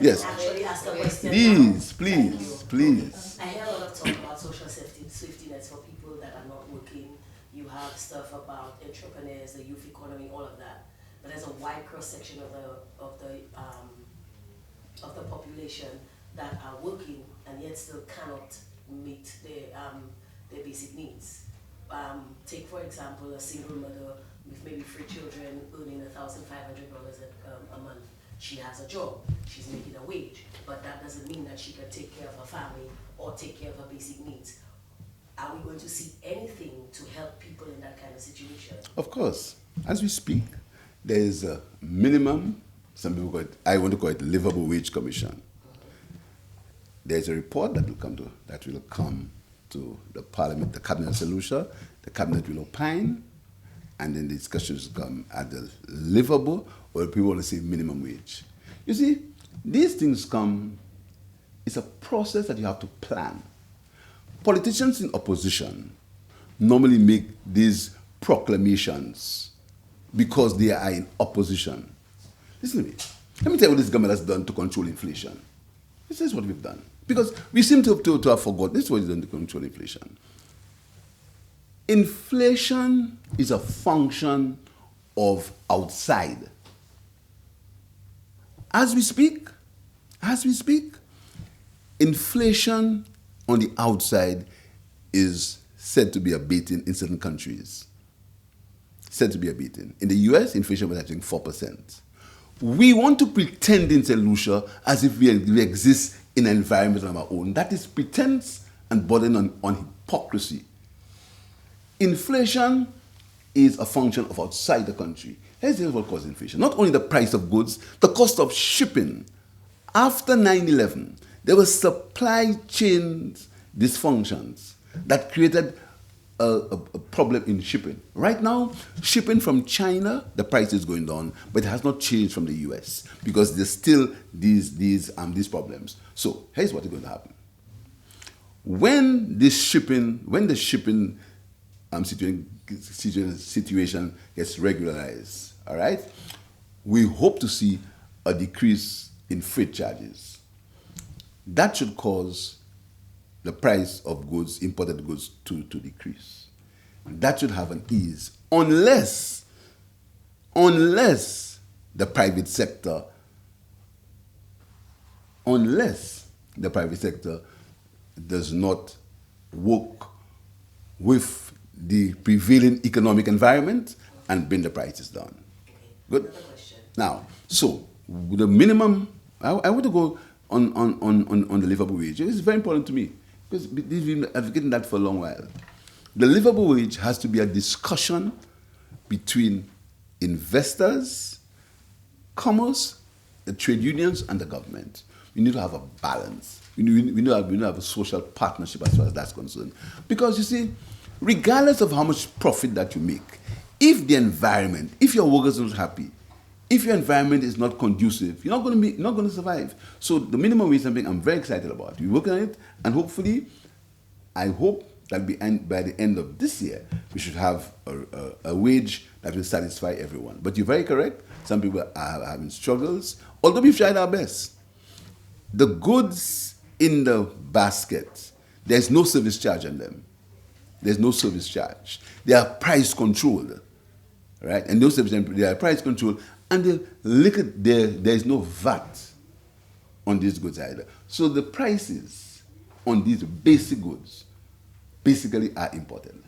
Yes. actually ask a question? Please. I hear a lot of talk about social safety nets for people that are not working. You have stuff about entrepreneurs, the youth economy, all of that. But there's a wide cross section of the population that are working and yet still cannot meet their basic needs. Take for example a single mother with maybe 3 children earning $1,500 a month. She has a job, she's making a wage, but that doesn't mean that she can take care of her family or take care of her basic needs. Are we going to see anything to help people in that kind of situation? Of course. As we speak, there is a minimum, some people call it, I want to call it livable wage commission. There's a report that will come to the Parliament, the Cabinet solution. The Cabinet will opine, and then the discussions come at the livable, or people want to say minimum wage. You see, these things come, it's a process that you have to plan. Politicians in opposition normally make these proclamations because they are in opposition. Listen to me. Let me tell you what this government has done to control inflation. This is what we've done. Because we seem to have forgotten. This is what it's done to control inflation. Inflation is a function of outside. As we speak, inflation on the outside is said to be abating in certain countries. Said to be abating. In the US, inflation was, I think, 4%. We want to pretend in St. Lucia as if we exist in an environment of our own. That is pretense and bordering on hypocrisy. Inflation is a function of outside the country. Here's what causes inflation. Not only the price of goods, the cost of shipping. After 9/11, there were supply chain dysfunctions that created a problem in shipping. Right now, shipping from China, the price is going down, but it has not changed from the US because there's still these problems. So here's what is going to happen. When the shipping situation gets regularized, all right, we hope to see a decrease in freight charges. That should cause the price of goods, imported goods, to decrease. That should have an ease, unless the private sector does not work with the prevailing economic environment and bring the prices down. Good? Now, so the minimum, I want to go on the livable wage. It's very important to me because I've been advocating that for a long while. The livable wage has to be a discussion between investors, commerce, the trade unions, and the government. We need to have a balance. We need to have a social partnership as far as that's concerned. Because you see, regardless of how much profit that you make, if your workers are not happy, if your environment is not conducive, you're not going to survive. So the minimum wage is something I'm very excited about. We're working on it, and hopefully, I hope that by the end of this year, we should have a wage that will satisfy everyone. But you're very correct. Some people are having struggles, although we've tried our best. The goods in the basket, there's no service charge on them. There's no service charge. They are price controlled, right? And those services, they are price controlled, and there's no VAT on these goods either. So the prices on these basic goods basically are important.